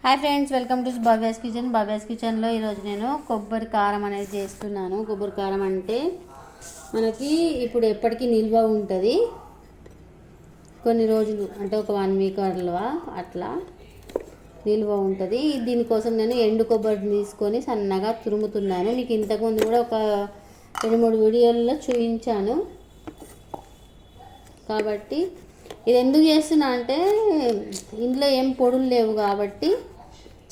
Hi friends, welcome to Bhavya's kitchen. Bhavya's కిచెన్లో ఈరోజు నేను కొబ్బరి కారం అనేది చేస్తున్నాను. కొబ్బరి కారం అంటే మనకి ఇప్పుడు ఎప్పటికీ నిల్వ ఉంటుంది, కొన్ని రోజులు అంటే ఒక 1 వీక్ అట్లా నిల్వ ఉంటుంది. దీనికోసం నేను ఎండు కొబ్బరిని తీసుకొని సన్నగా తురుముతున్నాను. మీకు ఇంతకుముందు కూడా ఒక 2-3 వీడియోలలో చూపించాను. కాబట్టి ఇది ఎందుకు చేస్తున్నా అంటే ఇందులో ఏం పొడులు లేవు కాబట్టి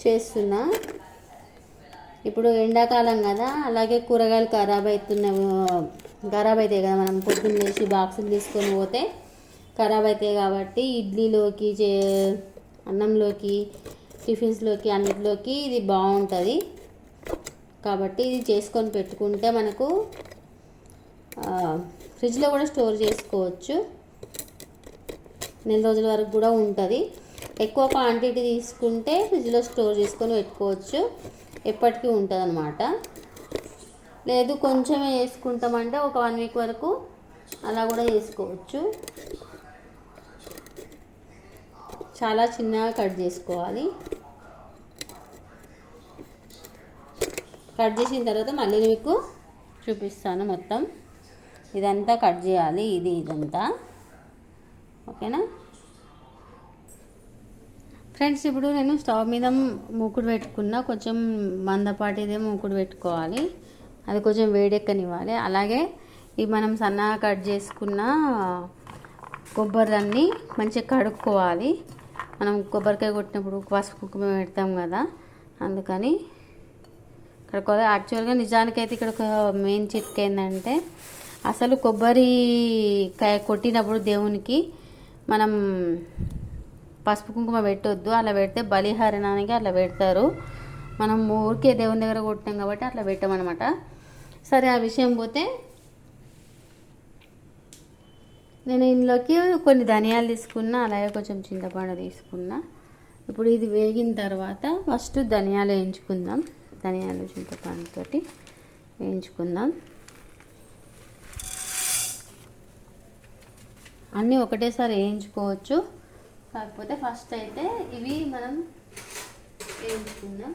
చేస్తున్నా. ఇప్పుడు ఎండాకాలం కదా, అలాగే కూరగాయలు ఖరాబ్ అవుతాయి కదా, మనం పొద్దున్న లేచి బాక్సులు తీసుకొని పోతే ఖరాబ్ అవుతాయి. కాబట్టి ఇడ్లీలోకి అన్నంలోకి టిఫిన్స్లోకి అన్నిటిలోకి ఇది బాగుంటుంది. కాబట్టి ఇది చేసుకొని పెట్టుకుంటే మనకు ఫ్రిడ్జ్లో కూడా స్టోర్ చేసుకోవచ్చు, నెల రోజుల వరకు కూడా ఉంటుంది. ఎక్కువ క్వాంటిటీ తీసుకుంటే ఫ్రిడ్జ్లో స్టోర్ చేసుకొని పెట్టుకోవచ్చు, ఎప్పటికీ ఉంటుంది అన్నమాట. లేదు కొంచెమే వేసుకుంటామంటే ఒక 1 వీక్ వరకు అలా కూడా చేసుకోవచ్చు. చాలా చిన్నగా కట్ చేసుకోవాలి. కట్ చేసిన తర్వాత మళ్ళీ మీకు చూపిస్తాను. మొత్తం ఇదంతా కట్ చేయాలి, ఇదంతా ఓకేనా ఫ్రెండ్స్. ఇప్పుడు నేను స్టవ్ మీద మూకుడు పెట్టుకున్నా, కొంచెం మందపాటిదే మూకుడు పెట్టుకోవాలి, అది కొంచెం వేడెక్కనివ్వాలి. అలాగే ఈ మనం సన్నగా కట్ చేసుకున్న కొబ్బరిలన్నీ మంచిగా కడుక్కోవాలి. మనం కొబ్బరికాయ కొట్టినప్పుడు పసుపు కుంకుమ పెడతాం కదా, అందుకని కడుక్కోవాలి. యాక్చువల్గా నిజానికైతే ఇక్కడ ఒక మెయిన్ చిట్కా ఏంటంటే, అసలు కొబ్బరికాయ కొట్టినప్పుడు దేవునికి మనం పసుపు కుంకుమ పెట్టొద్దు. అలా పెడితే బలిహరణానికి అట్లా పెడతారు. మనం ఊరికే దేవుని దగ్గర కొట్టాం కాబట్టి అట్లా పెట్టామన్నమాట. సరే, ఆ విషయం పోతే నేను ఇందులోకి కొన్ని ధనియాలు తీసుకున్నా, అలాగే కొంచెం చింతపండు తీసుకున్నా. ఇప్పుడు ఇది వేగిన తర్వాత ఫస్ట్ ధనియాలు వేయించుకుందాం. ధనియాలు చింతపండుతోటి వేయించుకుందాం. అన్నీ ఒకటేసారి వేయించుకోవచ్చు, కాకపోతే ఫస్ట్ అయితే ఇవి మనం వేయించుకుందాం.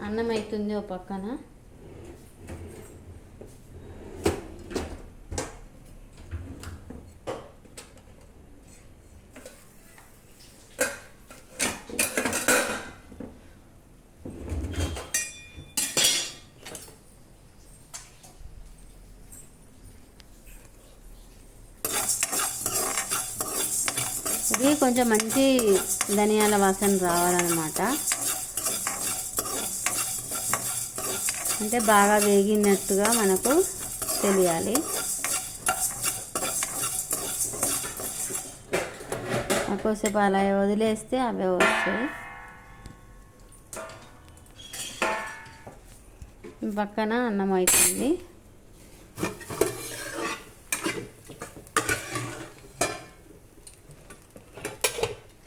అన్నం అవుతుంది ఓ పక్కన. ఇది కొంచెం మంచి ధనియాల వాసన రావాలన్నమాట, అంటే బాగా వేగినట్టుగా మనకు తెలియాలి. ఎక్కువసేపు అలా వదిలేస్తే అవే వస్తాయి. పక్కన అన్నం అవుతుంది.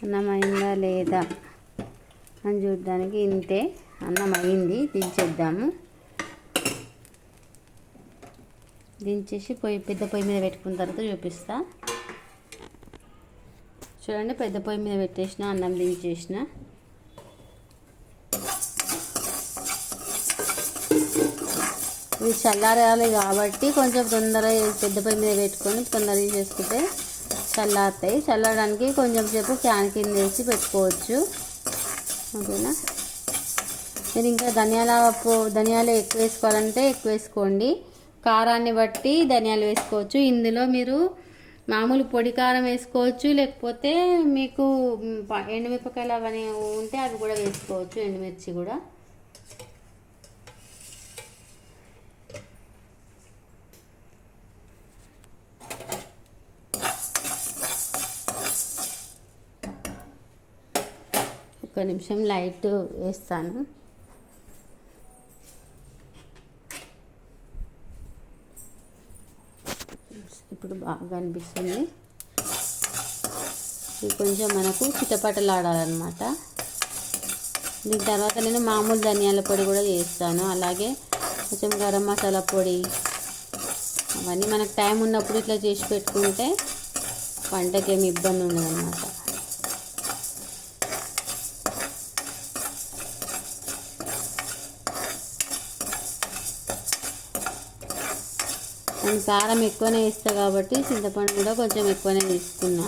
అన్నం అయిందా లేదా అని చూడడానికి ఇంతే. అన్నం అయింది, దించేద్దాము. దించేసి పెద్ద పొయ్యి మీద పెట్టుకున్న తర్వాత చూపిస్తా. చూడండి, పెద్ద పొయ్యి మీద పెట్టేసిన, అన్నం దించేసిన. ఇవి చల్లారాలి కాబట్టి కొంచెం తొందరగా పెద్ద పొయ్యి మీద పెట్టుకొని తొందరగా చేసుకుంటే చల్లారుతాయి. చల్లడానికి కొంచెం సేపు ఫ్యాన్ కింద వేసి పెట్టుకోవచ్చు, ఓకేనా. మీరు ఇంకా ధనియాలు ఎక్కువ వేసుకోవాలంటే ఎక్కువ వేసుకోండి, కారాన్ని బట్టి ధనియాలు వేసుకోవచ్చు. ఇందులో మీరు మామూలు పొడి కారం వేసుకోవచ్చు, లేకపోతే మీకు ఎండుమిరపకాయలు అవన్నీ ఉంటే అవి కూడా వేసుకోవచ్చు, ఎండుమిర్చి కూడా. ఒక నిమిషం లైట్ వేస్తాను. ఇప్పుడు బాగా అనిపిస్తుంది. ఇది కొంచెం మనకు చిటపటలాడాలన్నమాట. దీని తర్వాత నేను మామూలు ధనియాల పొడి కూడా చేస్తాను, అలాగే కొంచెం గరం మసాలా పొడి, అవన్నీ మనకు టైం ఉన్నప్పుడు ఇట్లా చేసి పెట్టుకుంటే వంటకి ఏమి ఇబ్బంది ఉండదు అన్నమాట. నేను కారం ఎక్కువనే వేస్తాను కాబట్టి చింతపండు కూడా కొంచెం ఎక్కువనే తీసుకున్నా.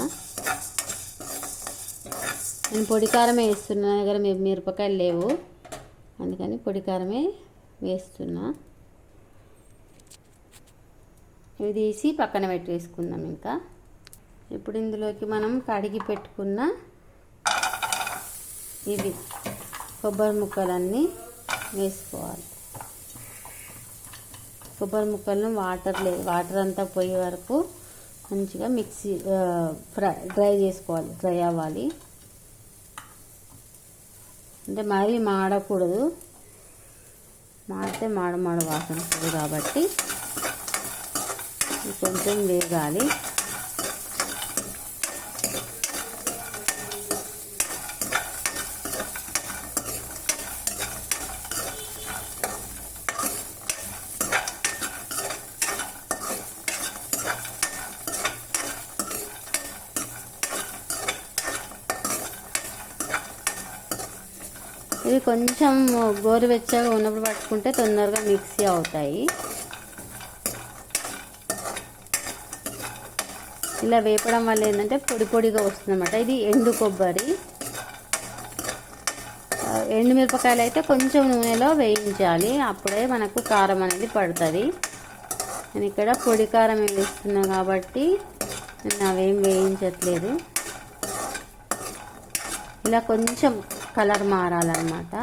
నేను పొడి కారమే వేస్తున్నా, నా దగ్గర మిరపకాయలు లేవు, అందుకని పొడి కారమే వేస్తున్నా. ఇవి తీసి పక్కన పెట్టేసుకుందాం. ఇంకా ఇప్పుడు ఇందులోకి మనం కడిగి పెట్టుకున్న ఇవి కొబ్బరి ముక్కలన్నీ వేసుకోవాలి. కొబ్బరి ముక్కలను వాటర్ అంతా పోయే వరకు మంచిగా మిక్సీ డ్రై చేసుకోవాలి, డ్రై అవ్వాలి. అంటే మరీ మాడకూడదు, మాడితే మాడ వాసన వస్తుంది కాబట్టి కొంచెం వేగాలి. ఇవి కొంచెం గోరువెచ్చగా ఉన్నప్పుడు పట్టుకుంటే తొందరగా మిక్సీ అవుతాయి. ఇలా వేపడం వల్ల ఏంటంటే పొడి పొడిగా వస్తుందన్నమాట. ఇది ఎండు కొబ్బరి. ఎండు మిరపకాయలు అయితే కొంచెం నూనెలో వేయించాలి, అప్పుడే మనకు కారం అనేది పడుతుంది. నేను ఇక్కడ పొడి కారం వేస్తున్నా కాబట్టి నేను అవేం వేయించట్లేదు. ఇలా కొంచెం కలర్ మారాలన్నమాట.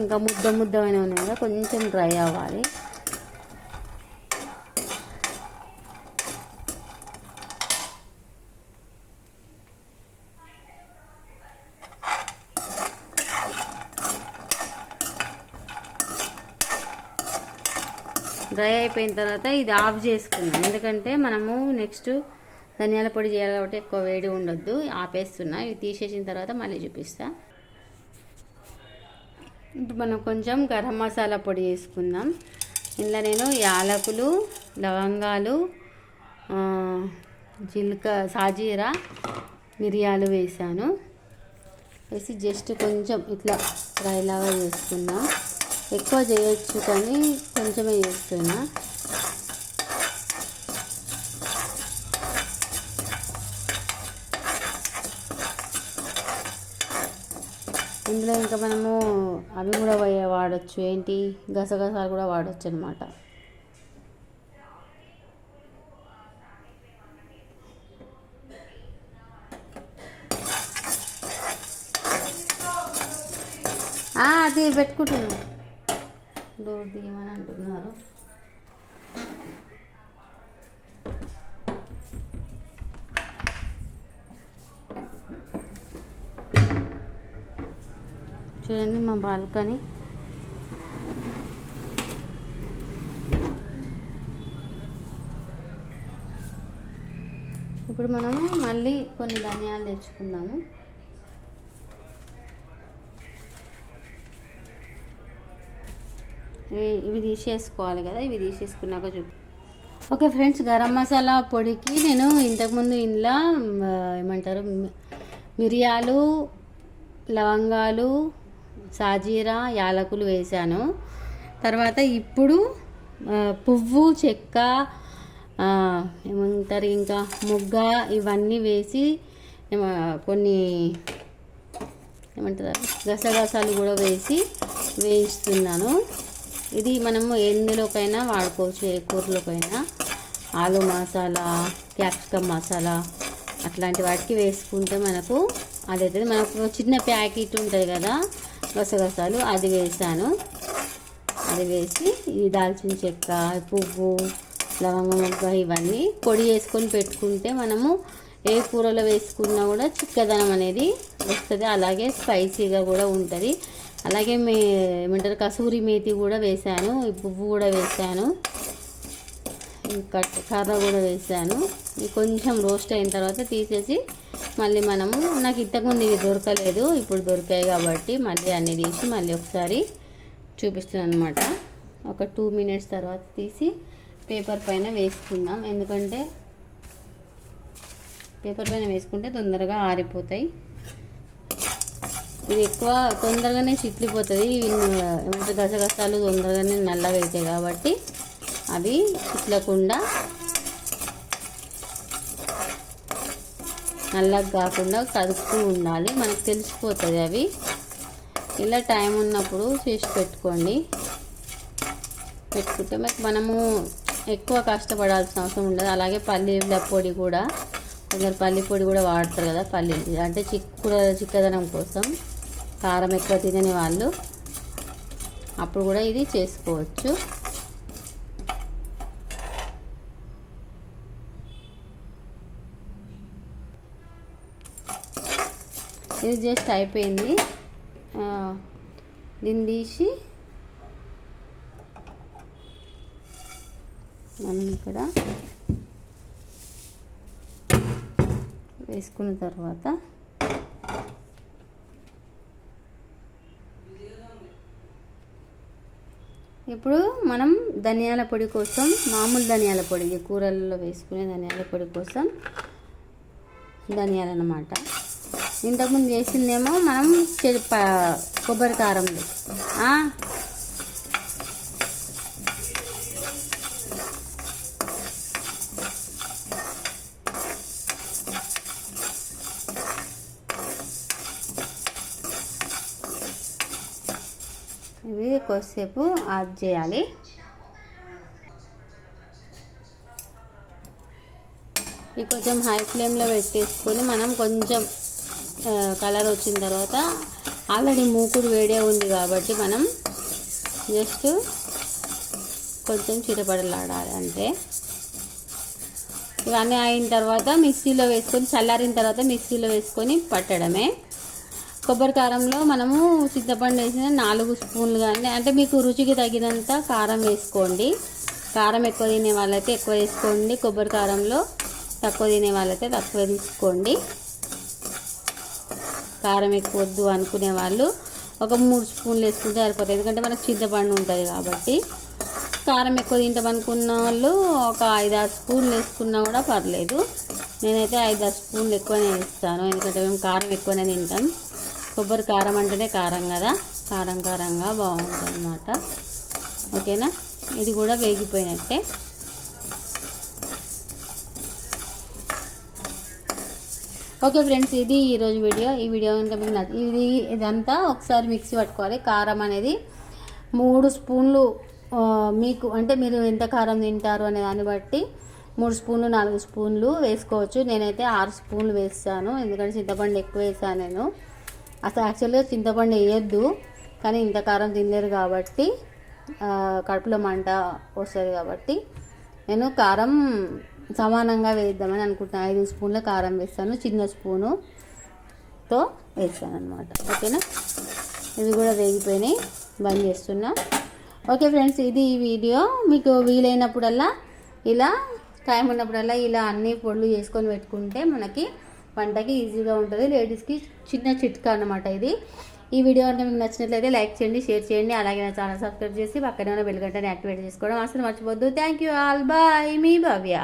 ఇంకా ముద్దమైన ఉన్నాయి కదా, కొంచెం డ్రై అవ్వాలి. డ్రై అయిపోయిన తర్వాత ఇది ఆఫ్ చేసుకుందాం, ఎందుకంటే మనము నెక్స్ట్ ధనియాల పొడి చేయాలి కాబట్టి ఎక్కువ వేడి ఉండొద్దు. ఆపేస్తున్నా. ఇవి తీసేసిన తర్వాత మళ్ళీ చూపిస్తా. ఇప్పుడు మనం కొంచెం గరం మసాలా పొడి వేసుకుందాం. ఇందులో నేను యాలకులు, లవంగాలు, సాజీరా, మిరియాలు వేసాను. వేసి జస్ట్ కొంచెం ఇట్లా ఫ్రైలాగా చేసుకుందాం. ఎక్కువ చేయొచ్చు కానీ కొంచెమే చేస్తున్నా. ఇందులో ఇంకా మనము అవి కూడా వాడచ్చు, ఏంటి గసగసాలు కూడా వాడచ్చు అనమాట. అది పెట్టుకుంటున్నాను, డోర్ తీయమని అంటున్నారు. చూడండి మా బాల్కనీ. ఇప్పుడు మనము మళ్ళీ కొన్ని ధనియాలు తెచ్చుకుందాము. ఇవి తీసేసుకోవాలి కదా, ఇవి తీసేసుకున్నాక ఓకే ఫ్రెండ్స్, గరం మసాలా పొడికి నేను ఇంతకుముందు ఇందులో ఏమంటారు మిరియాలు, లవంగాలు, సాజీరా, యాలకులు వేసాను. తర్వాత ఇప్పుడు పువ్వు, చెక్క, ఏమంటారు ఇంకా మొగ్గ, ఇవన్నీ వేసి కొన్ని ఏమంటారు గసగసాలు కూడా వేసి వేయిస్తున్నాను. ఇది మనము ఎందులోకైనా వాడుకోవచ్చు, ఏ కూరలోకైనా. ఆలు మసాలా, క్యాప్సికమ్ మసాలా అట్లాంటి వాటికి వేసుకుంటే మనకు అదైతే మనకు చిన్న ప్యాకెట్ ఉంటుంది కదా గసగసాలు, అది వేసాను. అది వేసి ఈ దాల్చిన చెక్క, పువ్వు, లవంగ మొగ్గ ఇవన్నీ పొడి చేసుకొని పెట్టుకుంటే మనము ఏ కూరలో వేసుకున్నా కూడా చిక్కదనం అనేది వస్తుంది, అలాగే స్పైసీగా కూడా ఉంటుంది. అలాగే ఏమంటారు కసూరి మేతి కూడా వేసాను, ఈ పువ్వు కూడా వేసాను, ఇంకా కర్ర కూడా వేసాను. ఇది కొంచెం రోస్ట్ అయిన తర్వాత తీసేసి మళ్ళీ మనము, నాకు ఇంతకుముందు ఇవి దొరకలేదు, ఇప్పుడు దొరికాయి కాబట్టి మళ్ళీ అన్నీ తీసి మళ్ళీ ఒకసారి చూపిస్తున్నాను అనమాట. ఒక 2 మినిట్స్ తర్వాత తీసి పేపర్ పైన వేసుకుందాం. ఎందుకంటే పేపర్ పైన వేసుకుంటే తొందరగా ఆరిపోతాయి. ఇది ఎక్కువ తొందరగానే చిట్లిపోతుంది. ఏమంటే గసగసాలు తొందరగానే నల్లగా అవుతాయి కాబట్టి అవి చిట్లకుండా నల్లగా కాకుండా కదుపుతూ ఉండాలి. మనకు తెలిసిపోతుంది అవి. ఇలా టైం ఉన్నప్పుడు చేసి పెట్టుకుంటే మనము ఎక్కువ కష్టపడాల్సిన అవసరం ఉండదు. అలాగే పల్లీల పొడి కూడా, కొందరు పల్లి పొడి కూడా వాడతారు కదా, పల్లీలు అంటే చిక్కదనం కోసం, కారం ఎక్కువ తినని వాళ్ళు అప్పుడు కూడా ఇది చేసుకోవచ్చు. ఇది జస్ట్ అయిపోయింది. దీన్ని తీసి మనం ఇక్కడ వేసుకున్న తర్వాత ఇప్పుడు మనం ధనియాల పొడి కోసం, మామూలు ధనియాల పొడి, కూరల్లో వేసుకునే ధనియాల పొడి కోసం ధనియాలు అన్నమాట. ఇంతకుముందు చేసిందేమో మనం కొబ్బరి కారంలో ఇవి కొద్దిసేపు ఆఫ్ చేయాలి. ఇది కొంచెం హై ఫ్లేమ్లో పెట్టేసుకొని మనం కొంచెం కలర్ వచ్చిన తర్వాత, ఆల్రెడీ మూకుడు వేడే ఉంది కాబట్టి మనం జస్ట్ కొంచెం చిటపడలాడాలి. అంటే ఇవన్నీ అయిన తర్వాత మిక్సీలో వేసుకొని, చల్లారిన తర్వాత మిక్సీలో వేసుకొని పట్టడమే. కొబ్బరి కారంలో మనము చింతపండు వేసిన 4 స్పూన్లు కానీ, అంటే మీకు రుచికి తగినంత కారం వేసుకోండి. కారం ఎక్కువ తినే వాళ్ళైతే ఎక్కువ వేసుకోండి, కొబ్బరి కారంలో తక్కువ తినే వాళ్ళైతే తక్కువ తీసుకోండి. కారం ఎక్కువ వద్దు అనుకునే వాళ్ళు ఒక 3 స్పూన్లు వేసుకుంటే సరిపోతుంది. ఎందుకంటే మనకు చింతపండు ఉంటుంది కాబట్టి. కారం ఎక్కువ తింటామనుకున్న వాళ్ళు ఒక 5-6 స్పూన్లు వేసుకున్నా కూడా పర్లేదు. నేనైతే 5-6 స్పూన్లు ఎక్కువనే వేస్తాను, ఎందుకంటే మేము కారం ఎక్కువనే తింటాం. కొబ్బరి కారం అంటేనే కారం కదా, కారంగా బాగుంటుంది అన్నమాట. ఓకేనా, ఇది కూడా వేగిపోయినట్టే. ఓకే ఫ్రెండ్స్, ఇది ఈరోజు వీడియో. ఈ వీడియో కనుక మీకు ఇదంతా ఒకసారి మిక్సీ పట్టుకోవాలి. కారం అనేది 3 స్పూన్లు, మీకు అంటే మీరు ఎంత కారం తింటారు అనే దాన్ని బట్టి 3 స్పూన్లు 4 స్పూన్లు వేసుకోవచ్చు. నేనైతే 6 స్పూన్లు వేస్తాను, ఎందుకంటే చింతపండు ఎక్కువ వేసాను నేను. అసలు యాక్చువల్గా చింతపండు వేయద్దు, కానీ ఇంత కారం తినలేరు కాబట్టి, కడుపులో మంట వస్తుంది కాబట్టి నేను కారం సమానంగా వేద్దామని అనుకుంటున్నాను. 5 స్పూన్ల కారం వేస్తాను, చిన్న స్పూనుతో వేస్తాను అనమాట. ఓకేనా, ఇవి కూడా వేగిపోయినాయి, బంద్ చేస్తున్నా. ఓకే ఫ్రెండ్స్, ఇది ఈ వీడియో. మీకు వీలైనప్పుడల్లా ఇలా, టైం ఉన్నప్పుడల్లా ఇలా అన్ని పొడులు చేసుకొని పెట్టుకుంటే మనకి వంటకి ఈజీగా ఉంటుంది. లేడీస్కి చిన్న చిట్కా అన్నమాట ఇది. ఈ వీడియో అంటే మీకు నచ్చినట్లయితే లైక్ చేయండి, షేర్ చేయండి. అలాగే నా ఛానల్ సబ్స్క్రైబ్ చేసి పక్కనే ఉన్న బెల్ గంటని యాక్టివేట్ చేసుకోవడం అసలు మర్చిపోద్దు. Thank you all, bye. మీ భవ్య.